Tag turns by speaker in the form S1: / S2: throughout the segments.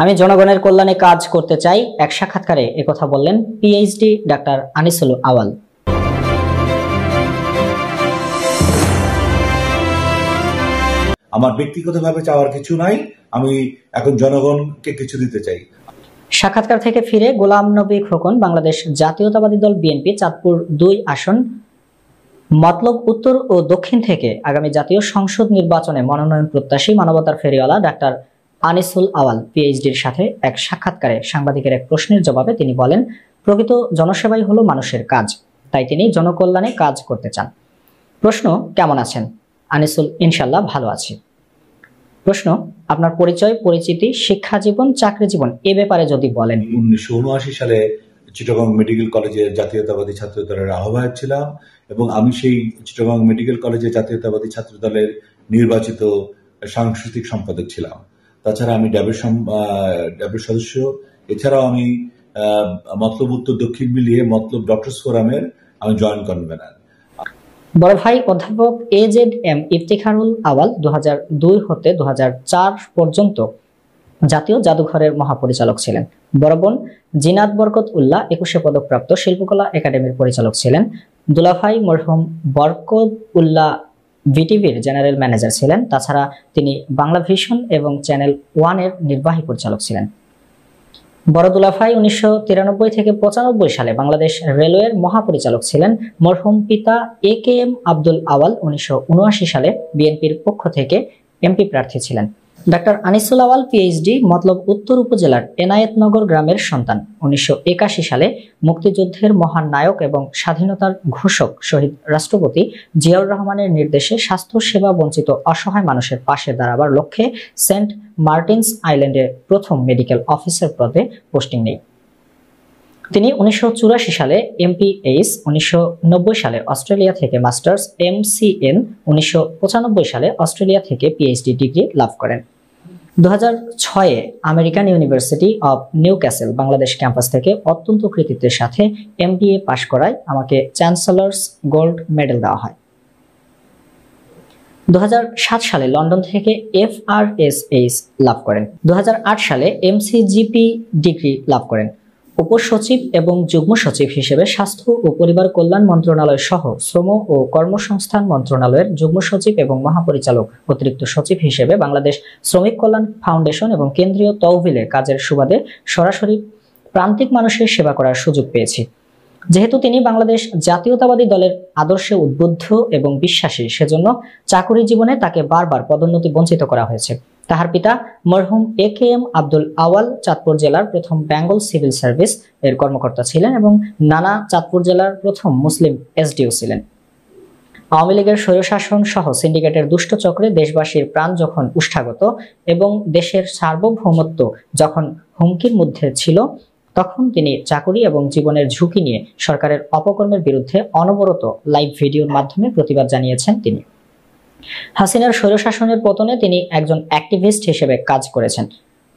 S1: আমি জনগণের কল্যাণে কাজ করতে চাই, এক সাক্ষাৎকারে একথা বললেন পিএইচডি ডাক্তার আনিসুল আওয়াল।
S2: আমার ব্যক্তিগতভাবে চাওয়ার কিছু নাই, আমি এখন জনগণকে কিছু দিতে চাই।
S1: সাক্ষাৎকার থেকে ফিরে গোলাম নবী খোকন বাংলাদেশ জাতীয়তাবাদী দল বিএনপি চাঁদপুর 2 আসন মতলব উত্তর ও দক্ষিণ থেকে আগামী জাতীয় সংসদ নির্বাচনে মনোনয়ন প্রত্যাশী মানবতার ফেরিওয়ালা ডাক্তার আনিসুল আওয়াল পিএইচডির সাথে এক সাক্ষাৎকারে সাংবাদিকের এক প্রশ্নের জবাবে তিনি বলেন, প্রকৃত জনসেবাই হলো মানুষের কাজ, তাই তিনি জনকল্যাণে কাজ করতে চান। প্রশ্ন, কেমন আছেন? আনিসুল, ইনশাল্লাহ ভালো আছি। প্রশ্ন, আপনার পরিচয়, পরিচিতি, শিক্ষা জীবন, চাকরি জীবন এ ব্যাপারে যদি বলেন।
S2: 1979 সালে চিটাগং মেডিকেল কলেজের জাতীয়তাবাদী ছাত্র দলের আহ্বায়ক ছিলাম এবং আমি সেই চিটাগং মেডিকেল কলেজের জাতীয়তাবাদী ছাত্র দলের নির্বাচিত সাংস্কৃতিক সম্পাদক ছিলাম। তাছাড়া আমি ড্যাবের সদস্য। এছাড়াও আমি মতলব উত্তর দক্ষিণ মিলিয়ে মতলব ডক্টরস ফোরামের আমি জয়েন্ট কনভেনার।
S1: বড় ভাই অধ্যাপক AZM ইফতিখারুল আওয়াল 2002 হতে 2004 পর্যন্ত জাতীয় জাদুঘরের মহাপরিচালক ছিলেন। বড় বোন জিনাত বরকত উল্লাহ 21 পদকপ্রাপ্ত শিল্পকলা একাডেমির পরিচালক ছিলেন। দুলাভাই মরহুম বরকত উল্লাহ ভিটিভির জেনারেল ম্যানেজার ছিলেন। তাছাড়া তিনি বাংলা ভিশন এবং চ্যানেল 1 এর নির্বাহী পরিচালক ছিলেন। বড় দুলাভাই 1993 থেকে 95 সালে বাংলাদেশ রেলওয়ের মহাপরিচালক ছিলেন। মরহুম পিতা AKM আব্দুল আওয়াল 1979 সালে বিএনপির পক্ষ থেকে এমপি প্রার্থী ছিলেন। ডাক্তার আনিসুল আওয়াল পিএইচডি মতলব উত্তর উপজেলার এনায়েতনগর গ্রামের সন্তান। 1981 সালে মুক্তিযুদ্ধের মহান নায়ক এবং স্বাধীনতার ঘোষক শহীদ রাষ্ট্রপতি জিয়াউর রহমানের নির্দেশে স্বাস্থ্য সেবা বঞ্চিত অসহায় মানুষের পাশে দাঁড়াবার লক্ষ্যে সেন্ট মার্টিনস আইল্যান্ডে প্রথম মেডিকেল অফিসার পদে পোস্টিং নেই। তিনি 1984 সালে MPH, 1990 সালে অস্ট্রেলিয়া থেকে মাস্টার্স MCN, 1995 সালে অস্ট্রেলিয়া থেকে পিএইচডি ডিগ্রি লাভ করেন। 2006-এ American university of Newcastle Bangladesh campus থেকে অত্যন্ত কৃতিত্বের সাথে MBA পাশ করায় আমাকে চ্যান্সেলর্স গোল্ড মেডেল দেওয়া হয়। 2007 সালে লন্ডন থেকে FRSH লাভ করেন। 2008 সালে MCGP ডিগ্রি লাভ করেন। উপসচিব এবং যুগ্ম সচিব হিসেবে স্বাস্থ্য ও পরিবার কল্যাণ মন্ত্রণালয় সহ শ্রম ও কর্মসংস্থান মন্ত্রণালয়ের যুগ্ম সচিব এবং মহাপরিচালক অতিরিক্ত সচিব হিসেবে বাংলাদেশ শ্রমিক কল্যাণ ফাউন্ডেশন এবং কেন্দ্রীয় তহবিলে কাজের সুবাদে সরাসরি প্রান্তিক মানুষের সেবা করার সুযোগ পেয়েছি। যেহেতু তিনি বাংলাদেশ জাতীয়তাবাদী দলের আদর্শে উদ্বুদ্ধ এবং বিশ্বাসী, সেজন্য চাকরি জীবনে তাকে বারবার পদোন্নতি বঞ্চিত করা হয়েছে। তাহার পিতা মরহুম AKM আব্দুল আওয়াল চাঁদপুর জেলার প্রথম বেঙ্গল সিভিল সার্ভিস এর কর্মকর্তা ছিলেন এবং নানা চাঁদপুর জেলার প্রথম মুসলিম SDO ছিলেন। আওয়ামী লীগের স্বৈরশাসন সহ সিন্ডিকেটের দুষ্ট চক্রে দেশবাসীর প্রাণ যখন উষ্ঠাগত এবং দেশের সার্বভৌমত্ব যখন হুমকির মধ্যে ছিল, তখন তিনি চাকরি এবং জীবনের ঝুঁকি নিয়ে সরকারের অপকর্মের বিরুদ্ধে অনবরত লাইভ ভিডিওর মাধ্যমে প্রতিবাদ জানিয়েছেন। তিনি হাসিনার স্বৈরশাসনের পতনে তিনি একজন অ্যাক্টিভিস্ট হিসেবে কাজ করেছেন।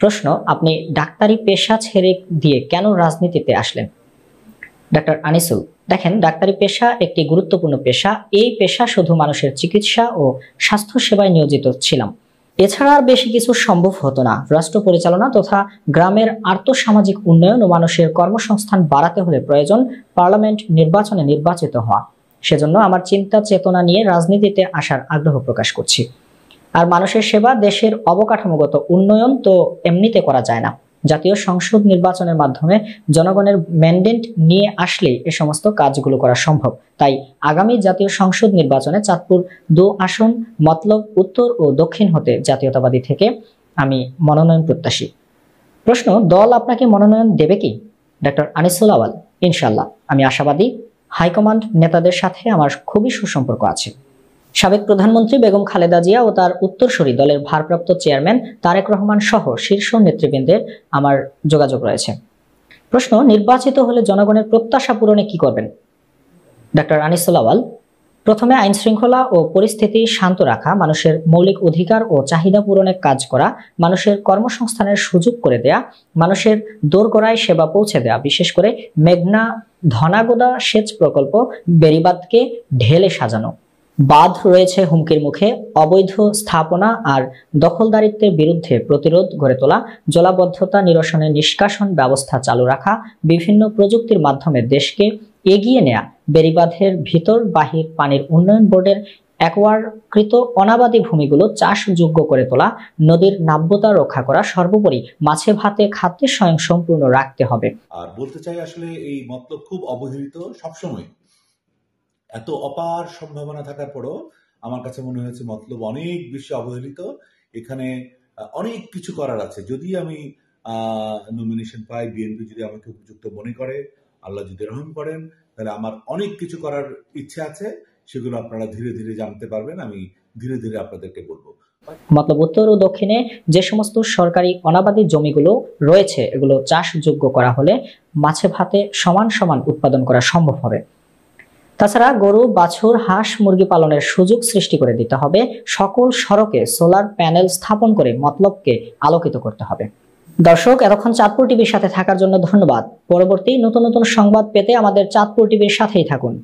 S1: প্রশ্ন, আপনি ডাক্তারি পেশা ছেড়ে দিয়ে কেন রাজনীতিতে আসলেন? ডাক্তার আনিসুল, দেখেন, ডাক্তারি পেশা একটি গুরুত্বপূর্ণ পেশা। এই পেশা শুধু মানুষের চিকিৎসা ও স্বাস্থ্য সেবায় নিয়োজিত ছিলাম, এছাড়া আর বেশি কিছু সম্ভব হতো না। রাষ্ট্র পরিচালনা তথা গ্রামের আর্থসামাজিক উন্নয়ন ও মানুষের কর্মসংস্থান বাড়াতে হলে প্রয়োজন পার্লামেন্ট নির্বাচনে নির্বাচিত হওয়া। সেজন্য আমার চিন্তা চেতনা নিয়ে রাজনীতিতে আসার আগ্রহ প্রকাশ করছি। আর মানুষের সেবা, দেশের অবকাঠামোগত উন্নয়ন তো এমনিতে করা যায় না। জাতীয় সংসদ নির্বাচনের মাধ্যমে জনগণের ম্যান্ডেট নিয়ে আসলেই এ সমস্ত কাজগুলো করা সম্ভব। তাই আগামী জাতীয় সংসদ নির্বাচনে চাঁদপুর 2 আসন মতলব উত্তর ও দক্ষিণ হতে জাতীয়তাবাদী থেকে আমি মনোনয়ন প্রত্যাশী। প্রশ্ন, দল আপনাকে মনোনয়ন দেবে কি? ডাক্তার আনিসুল আওয়াল, ইনশাল্লাহ আমি আশাবাদী। হাইকমান্ড নেতাদের সাথে আমার খুবই সুসম্পর্ক আছে। সাবেক প্রধানমন্ত্রী বেগম খালেদা জিয়া ও তার উত্তরসূরি দলের ভারপ্রাপ্ত চেয়ারম্যান তারেক রহমান সহ শীর্ষ নেতৃবৃন্দের আমার যোগাযোগ রয়েছে। প্রশ্ন, নির্বাচিত হলে জনগণের প্রত্যাশা পূরণে কি করবেন? ডাক্তার আনিসুল আওয়াল, প্রথমে আইন শৃঙ্খলা ও পরিস্থিতি শান্ত রাখা, মানুষের মৌলিক অধিকার ও চাহিদা পূরণে কাজ করা, মানুষের কর্মসংস্থানের সুযোগ করে দেয়া, মানুষের দোরগোড়ায় সেবা পৌঁছে দেয়া, বিশেষ করে মেঘনা ধনাগোদা সেচ প্রকল্প বেড়িবাঁধকে ঢেলে সাজানো, বাঁধ রয়েছে হুমকির মুখে, অবৈধ স্থাপনা আর দখলদারিত্বের বিরুদ্ধে প্রতিরোধ গড়ে তোলা, জলাবদ্ধতা নিরসনে নিষ্কাশন ব্যবস্থা চালু রাখা, বিভিন্ন প্রযুক্তির মাধ্যমে দেশকে এগিয়ে নেয়া, বেড়িবাঁধের ভিতর বাহির পানির উন্নয়ন বোর্ডের একোয়ারকৃত অনাবাদী ভূমিগুলো চাষযোগ্য করে তোলা, নদীর নাব্যতা রক্ষা করা, সর্বোপরি মাছে ভাতে খাদ্যে স্বয়ংসম্পূর্ণ রাখতে হবে।
S2: আর বলতে চাই আসলে এই মতলব খুব অবহেলিত সবসময়। এত অপার সম্ভাবনা থাকার পরও আমার কাছে মনে হয়েছে মতলব অনেক বেশি অবহেলিত। এখানে অনেক কিছু করার আছে। যদি আমি নমিনেশন পাই, বিএনপি যদি আমাকে উপযুক্ত মনে করে, আল্লাহ যদি রহম করেন, তাহলে আমার অনেক কিছু করার ইচ্ছে আছে। সেগুলো আপনারা ধীরে ধীরে জানতে পারবেন, আমি ধীরে ধীরে আপনাদেরকে বলবো।
S1: মতলব উত্তর ও দক্ষিণে যে সমস্ত সরকারি অনাবাদী জমিগুলো রয়েছে এগুলো চাষযোগ্য করা হলে মাছে ভাতে সমান সমান উৎপাদন করা সম্ভব হবে। তাছাড়া গরু, বাছুর, হাঁস, মুরগি পালনের সুযোগ সৃষ্টি করে দিতে হবে। সকল সড়কে সোলার প্যানেল স্থাপন করে মতলবকে আলোকিত করতে হবে। দর্শক, এতক্ষণ চাঁদপুর টিভির সাথে থাকার জন্য ধন্যবাদ। পরবর্তী নতুন নতুন সংবাদ পেতে আমাদের চাঁদপুর টিভির সাথেই থাকুন।